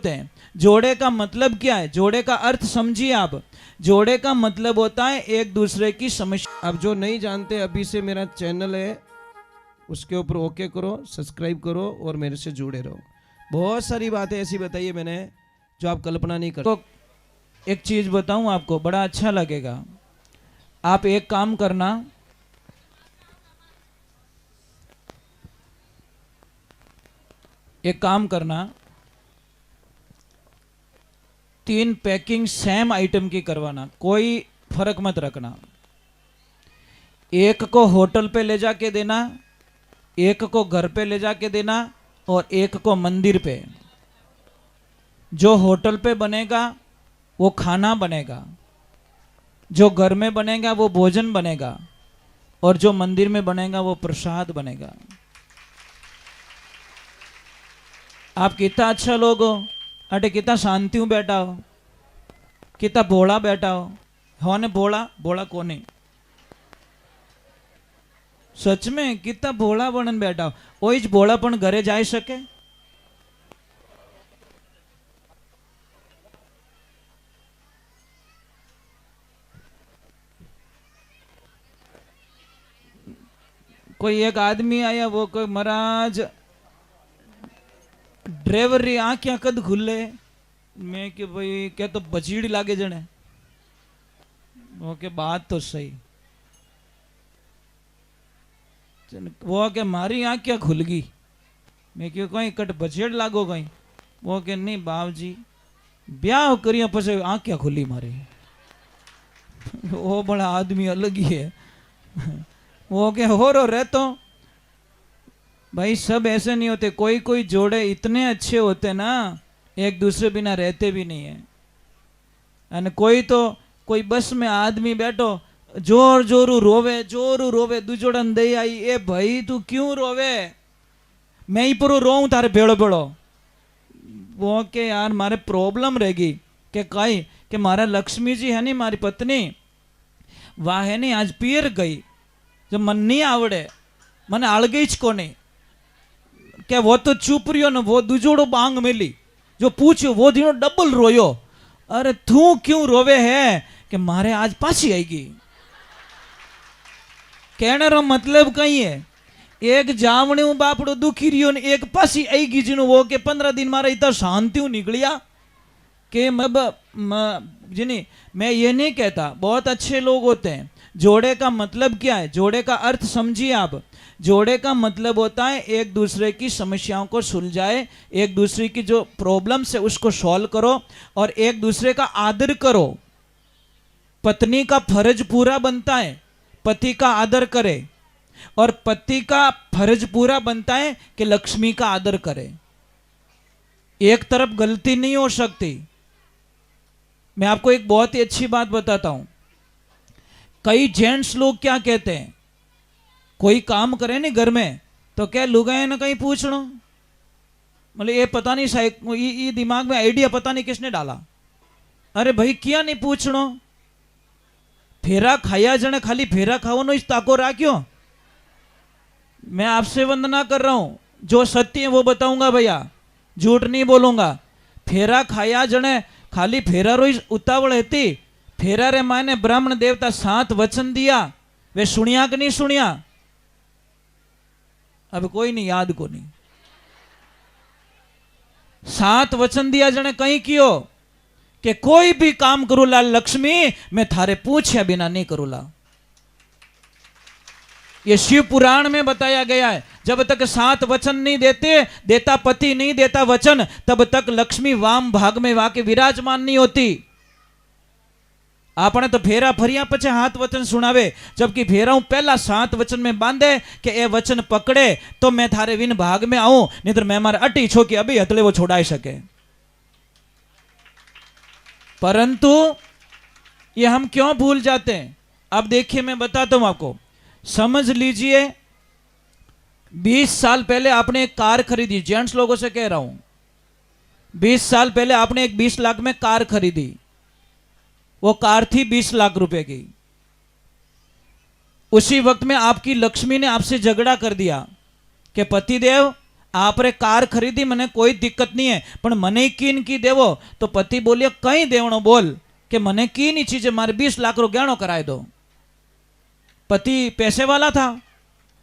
होते हैं। जोड़े का मतलब क्या है, जोड़े का अर्थ समझिए आप। जोड़े का मतलब होता है एक दूसरे की समस्या। अब जो नहीं जानते, अभी से मेरा चैनल है उसके ऊपर ओके करो, सब्सक्राइब करो और मेरे से जुड़े रहो। बहुत सारी बातें ऐसी बताई है मैंने जो आप कल्पना नहीं कर। तो एक चीज बताऊं आपको, बड़ा अच्छा लगेगा। आप एक काम करना, एक काम करना, 3 पैकिंग सेम आइटम की करवाना, कोई फर्क मत रखना। एक को होटल पे ले जाके देना, एक को घर पे ले जाके देना और एक को मंदिर पे। जो होटल पे बनेगा वो खाना बनेगा, जो घर में बनेगा वो भोजन बनेगा और जो मंदिर में बनेगा वो प्रसाद बनेगा। आप कितना अच्छा लोग हो, अटे कितना शांति हूं बैठा हो, कितना भोला बैठा हो ने भोला भोला कोने, सच में कितना भोला बनन बैठा हो। वही भोलापन घरे जाई सके? कोई एक आदमी आया, वो कोई महाराज ड्राइवर री आंखें कद खुले, मैं कि भाई क्या तो बचीड़ी लागे जने, वो के बात तो सही, वो के मारी आंखें खुल गई, मैं क्यों कहीं कट बचेड़ लागो कहीं, वो के नहीं बाप जी ब्याह करिया पछे आंखें खुली मारी। वो बड़ा आदमी अलग ही है। वो के हो रो रहे तो भाई सब ऐसे नहीं होते, कोई कोई जोड़े इतने अच्छे होते ना, एक दूसरे बिना रहते भी नहीं है। और कोई बस में आदमी बैठो जोर जोरू रोवे दूजोड़न दे आई, ए भाई तू क्यों रोवे, मैं ही पूरा रोऊं तारे भेड़ो भेड़ो। वो के यार मारे प्रॉब्लम रहेगी कि कई कि मारा लक्ष्मी जी है नहीं मारी पत्नी, वाह है नहीं आज पियर गई, जब मन नहीं आवड़े मने आलगई ज कोनी, क्या वो तो चुप रियो ने वो दूजोड़ो बांग मिली, जो पूछ्यो वो दिनो डबल रोयो। अरे तू क्यों रोवे है कि मारे आज पाछी आएगी। कहने रो मतलब कहीं है, एक जावणे बापड़ो दुखी रियो ने एक पासी आएगी जिनो, वो के 15 दिन मारे इतना शांति निकलिया कि जिनी मैं ये नहीं कहता, बहुत अच्छे लोग होते हैं। जोड़े का मतलब क्या है, जोड़े का अर्थ समझिए आप। जोड़े का मतलब होता है एक दूसरे की समस्याओं को सुलझाए, एक दूसरे की जो प्रॉब्लम्स है उसको सॉल्व करो और एक दूसरे का आदर करो। पत्नी का फर्ज पूरा बनता है पति का आदर करे, और पति का फर्ज पूरा बनता है कि लक्ष्मी का आदर करे। एक तरफ गलती नहीं हो सकती। मैं आपको एक बहुत ही अच्छी बात बताता हूं। कई जेंट्स लोग क्या कहते हैं, कोई काम करे नहीं घर में तो क्या लुगाए ना कहीं पूछ लो, मतलब ये पता नहीं शायद ये दिमाग में आइडिया पता नहीं किसने डाला। अरे भाई क्या नहीं पूछनो, फेरा खाया जने खाली फेरा खाओ इस ताको राख्यो। मैं आपसे वंदना कर रहा हूं, जो सत्य है वो बताऊंगा भैया, झूठ नहीं बोलूंगा। फेरा खाया जने खाली फेरा रो उतावल हेती, फेरा रे माने ब्राह्मण देवता 7 वचन दिया, वे सुनिया कि नहीं सुनिया? अब कोई नहीं याद को नहीं। 7 वचन दिया जने कहीं कियो कि कोई भी काम करूला लक्ष्मी मैं थारे पूछया बिना नहीं करूला। ये शिव पुराण में बताया गया है, जब तक 7 वचन नहीं देता पति नहीं देता वचन, तब तक लक्ष्मी वाम भाग में वाके विराजमान नहीं होती। आपने तो फेरा फरिया पछे 7 वचन सुनावे, जबकि फेरा पहला 7 वचन में बांधे कि ए वचन पकड़े तो मैं थारे विन भाग में आऊं, नहीं तो मैं मारे अटी छो कि अभी हतले वो छोड़ाई सके। परंतु ये हम क्यों भूल जाते हैं? अब देखिए मैं बताता हूं आपको, समझ लीजिए 20 साल पहले आपने एक कार खरीदी, जेंट्स लोगों से कह रहा हूं, 20 साल पहले आपने एक 20 लाख में कार खरीदी, वो कार थी 20 लाख रुपए की। उसी वक्त में आपकी लक्ष्मी ने आपसे झगड़ा कर दिया कि पतिदेव आप रे कार खरीदी मने कोई दिक्कत नहीं है, पण मने कीन की देवो। तो पति बोलियो कई देवणो बोल कि मने की नहीं चीज मारे 20 लाख रो गहणो कराए दो। पति पैसे वाला था,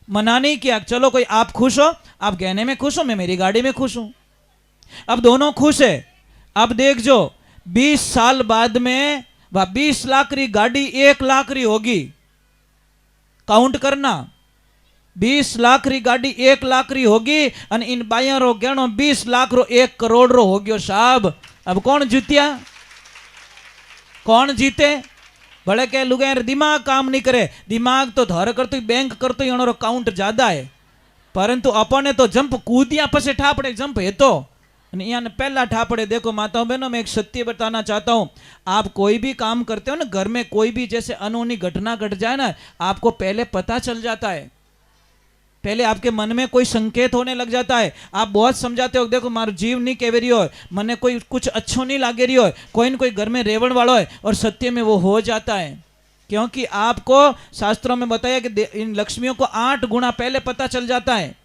मना नहीं किया, चलो कोई आप खुश हो, आप गहने में खुश हो, मैं मेरी गाड़ी में खुश हूं। अब दोनों खुश है। अब देख जो 20 साल बाद में वह 20 लाख री गाड़ी 1 लाख री होगी। काउंट करना, 20 लाख री गाड़ी 1 लाख री होगी और इन बाया रो गहणो 20 लाख रो 1 करोड़ रो हो गयो साहब। अब कौन जीत्या? कौन जीते? भले के लुगाई दिमाग काम नहीं करे, दिमाग तो धर करतो बैंक करतो एनो काउंट ज्यादा है, परंतु अपने तो जंप कूदिया पछे ठापड़े जंप है तो यहाँ पहला ठापड़े। देखो माताओं बहनों, मैं एक सत्य बताना चाहता हूँ, आप कोई भी काम करते हो ना, घर में कोई भी जैसे अनहोनी घटना घट जाए ना, आपको पहले पता चल जाता है, पहले आपके मन में कोई संकेत होने लग जाता है। आप बहुत समझाते हो, देखो मारो जीव नहीं कह रही हो, मने कोई कुछ अच्छो नहीं लागे रही हो, कोई न कोई घर में रेवण वालो है, और सत्य में वो हो जाता है। क्योंकि आपको शास्त्रों में बताया कि इन लक्ष्मियों को 8 गुना पहले पता चल जाता है।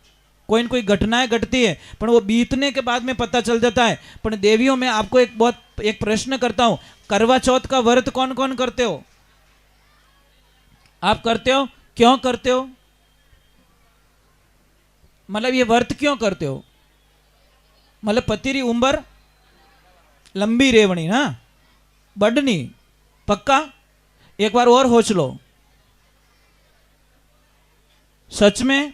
कोई न कोई घटनाएं घटती है पर वो बीतने के बाद में पता चल जाता है। पर देवियों में आपको एक प्रश्न करता हूं, करवा चौथ का व्रत कौन कौन करते हो? आप करते हो? क्यों करते हो? मतलब ये व्रत क्यों करते हो? मतलब पति री उम्र लंबी रेवणी ना, बढ़नी, पक्का? एक बार और सोच लो, सच में।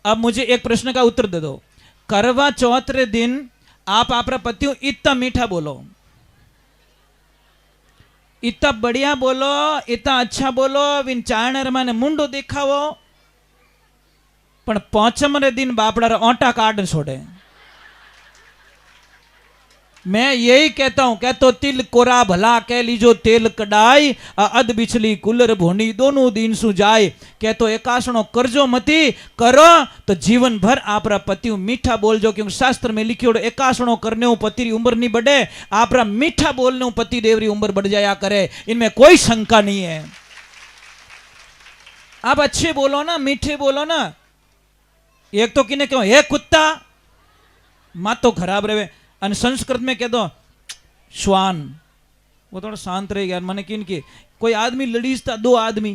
अब मुझे एक प्रश्न का उत्तर दे दो, करवा चौथ रे दिन आप आपरा पतियों इतना मीठा बोलो, इतना बढ़िया बोलो, इतना अच्छा बोलो, विन चाणर माने मुंडो दिखावो, पण 5म रे दिन बापड़ा ओंटा काट छोड़े। मैं यही कहता हूं, कह तो तिल कोरा भला कह लीजो तेल कडाई, अद बिछली कुलर भोनी दोनों दिन सु जाए। कह तो एकासणो करजो मती, करो तो जीवन भर आपरा पति मीठा बोल जो, क्योंकि शास्त्र में लिखियो एकासणो करने हूं पति री उम्र नहीं बढ़े, आपरा मीठा बोलने हूं पति देव री उम्र बढ़ जाया करे, इनमें कोई शंका नहीं है। आप अच्छे बोलो ना, मीठे बोलो ना। एक तो किने क्यों हे कुत्ता, मां तो खराब रहे, और संस्कृत में कह दो श्वान, वो थोड़ा शांत रह गया। मैंने किन की कोई आदमी लड़ीज था, 2 आदमी,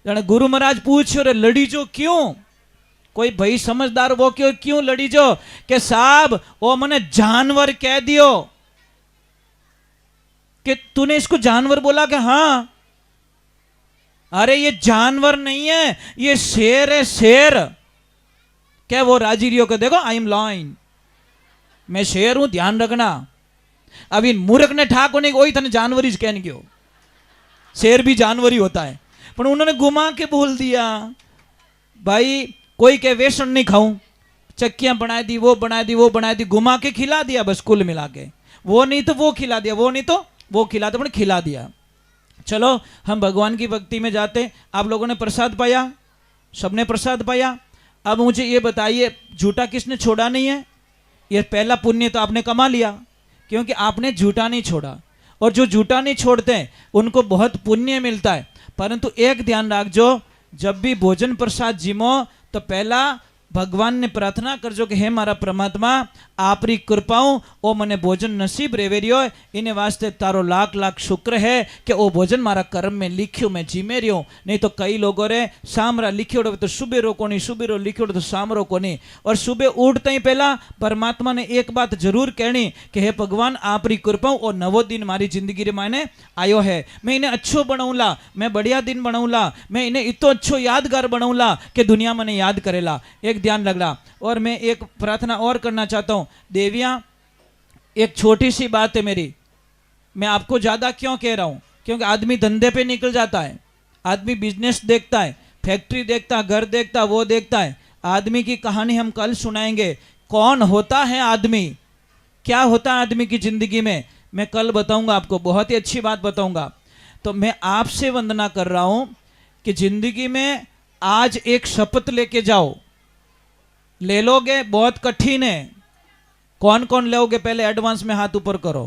जाने गुरु महाराज पूछो रे लड़ी जो क्यों? कोई भाई समझदार वो क्यों लड़ी जो? के साहब वो मैंने जानवर कह दियो, कि तूने इसको जानवर बोला? कि हाँ। अरे ये जानवर नहीं है, ये शेर है, शेर। क्या वो राजी रियो? के देखो आई एम लाइन, मैं शेर हूं, ध्यान रखना। अब इन मूर्ख ने ठाको नहीं, वही तने जानवरी कहने क्यों, शेर भी जानवरी होता है। पर उन्होंने घुमा के बोल दिया, भाई कोई के वेसन नहीं खाऊं, चक्कियां बना दी, वो बना दी, वो बना दी, घुमा के खिला दिया बस, कुल मिला के। वो नहीं तो वो खिला दिया, वो नहीं तो वो खिला दिया, खिला दिया। चलो हम भगवान की भक्ति में जाते। आप लोगों ने प्रसाद पाया, सबने प्रसाद पाया। अब मुझे ये बताइए, झूठा किसने छोड़ा नहीं है? ये पहला पुण्य तो आपने कमा लिया, क्योंकि आपने झूठा नहीं छोड़ा, और जो झूठा नहीं छोड़ते उनको बहुत पुण्य मिलता है। परंतु एक ध्यान रखजो, जब भी भोजन प्रसाद जिमो तो पहला भगवान ने प्रार्थना करजो कि हे मारा परमात्मा, आपरी कृपाओं ओ मने भोजन नसीब रेवेरियो, इने वास्ते तारो लाख लाख शुक्र है कि ओ भोजन मारा कर्म में लिख्यो, मैं जीमे रियो। नहीं तो कई लोगों रे सामरा लिख्यो तो सुबेरो कोनी, सुबेरो लिख्यो तो सामरो कोनी। और सुबह उठते ही पहला परमात्मा ने एक बात जरूर कहनी कि हे भगवान, आपरी कृपाओं और 9 दिन मारी जिंदगी रे माने आयो है, मैं इन्हें अच्छो बनाऊला, मैं बढ़िया दिन बनाऊला, मैं इन्हें इतो अच्छो यादगार बनाऊला कि दुनिया मने याद करेला। एक ध्यान लग रहा। और मैं एक प्रार्थना और करना चाहता हूं देवियां, एक छोटी सी बात है मेरी, मैं आपको ज्यादा क्यों कह रहा हूं, क्योंकि आदमी धंधे पे निकल जाता है, आदमी बिजनेस देखता है, फैक्ट्री देखता, घर देखता, वो देखता है। आदमी की कहानी हम कल सुनाएंगे, कौन होता है आदमी, क्या होता है आदमी की जिंदगी में, मैं कल बताऊंगा आपको, बहुत ही अच्छी बात बताऊंगा। तो मैं आपसे वंदना कर रहा हूं कि जिंदगी में आज एक शपथ लेके जाओ। ले लोगे? बहुत कठिन है। कौन कौन लोगे? पहले एडवांस में हाथ ऊपर करो।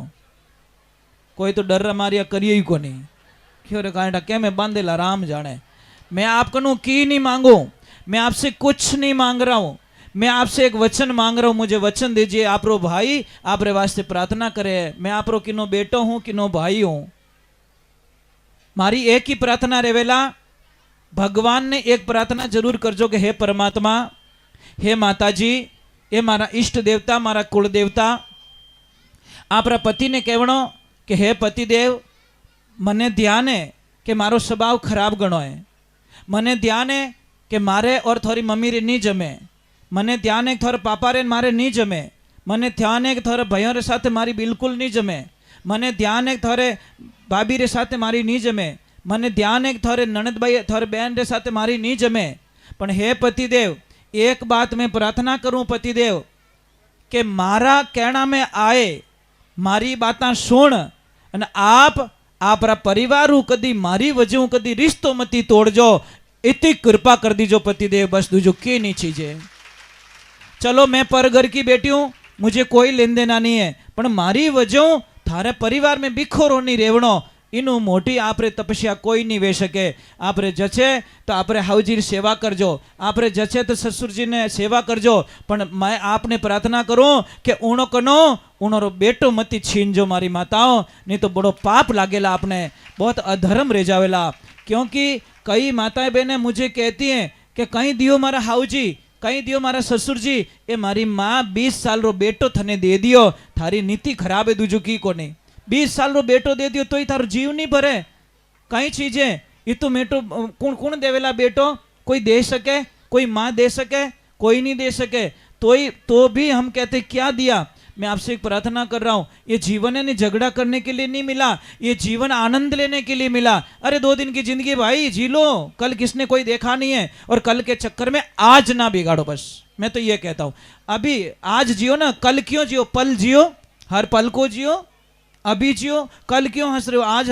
कोई तो डर मारिया करिए ही को नहीं, क्यों रे कांटा क्या मैं बांधेला, राम जाने। मैं आपको की नहीं मांगू, मैं आपसे कुछ नहीं मांग रहा हूं, मैं आपसे एक वचन मांग रहा हूं, मुझे वचन दीजिए। आप रो भाई आप रे वास्ते प्रार्थना करे। मैं आप रो किनो बेटो हूं किनो भाई हूं। मारी एक ही प्रार्थना रेवेला, भगवान ने एक प्रार्थना जरूर करजो कि हे परमात्मा, हे माताजी, हे मारा इष्ट देवता, मारा कुल देवता, आपरा पति ने कहवणो कि हे पतिदेव, मने ध्यान है कि मारो स्वभाव खराब गणो है। मने ध्यान है कि मारे और थोड़ी मम्मी रे नहीं जमे। मने ध्यान है कि थोड़े पापा रे मारे नहीं जमे। मने ध्यान है कि थोड़े भाइयों रे साथे मारी बिल्कुल नहीं जमे। मने ध्यान है कि थोड़े भाभी रे साथे मारी नहीं जमे। मने ध्यान है कि थोड़े ननद भाई थोड़े बहन रे साथे मारी नहीं जमे। पण हे पतिदेव, एक बात मैं प्रार्थना करूं पतिदेव कि मारा कहना में आए, मारी बातां सुण अने आप आपरा परिवार कदी मारी वजह कदी रिश्तो मती तोड़जो, इतनी कृपा कर दीजो पतिदेव। बस दूजो की नहीं चीजे। चलो मैं पर घर की बेटी हूं, मुझे कोई लेन देना नहीं है, पण मारी वजह थारे परिवार में बिखोरो नहीं रेवणो, इनु मोटी आपरे तपस्या कोई नहीं वे सके। आपरे जचे तो आपरे हाउजी री सेवा करजो, आपरे जचे तो ससुर जी ने सेवा करजो, पण मैं आपने प्रार्थना करूं कि ऊणो कनो ऊणो बेटो मती छीनजो मारी माताओं, नहीं तो बड़ो पाप लागेला, आपने बहुत अधर्म रह जावेला। क्योंकि कई माताएं बहनें मुझे कहती हैं कि कहीं दियो मारा हाउजी, कहीं दियो मारा ससुर जी, ये मारी माँ 20 साल रो बेटो थने दे दियो, थारी नीति खराब है दूजू की को नहीं। 20 साल रो बेटो दे दियो तो ही थारो जीव नहीं भरे। कई चीजें ये तो मेटो कौन कौन देवेला बेटो, कोई दे सके, कोई माँ दे सके, कोई नहीं दे सके, तो भी हम कहते क्या दिया। मैं आपसे एक प्रार्थना कर रहा हूं, ये जीवन है झगड़ा करने के लिए नहीं मिला, ये जीवन आनंद लेने के लिए मिला। अरे 2 दिन की जिंदगी भाई जी लो, कल किसने कोई देखा नहीं है, और कल के चक्कर में आज ना बिगाड़ो। बस मैं तो ये कहता हूं, अभी आज जियो ना, कल क्यों जियो, पल जियो, हर पल को जियो, अभी जियो, कल क्यों हंस रहे हो, आज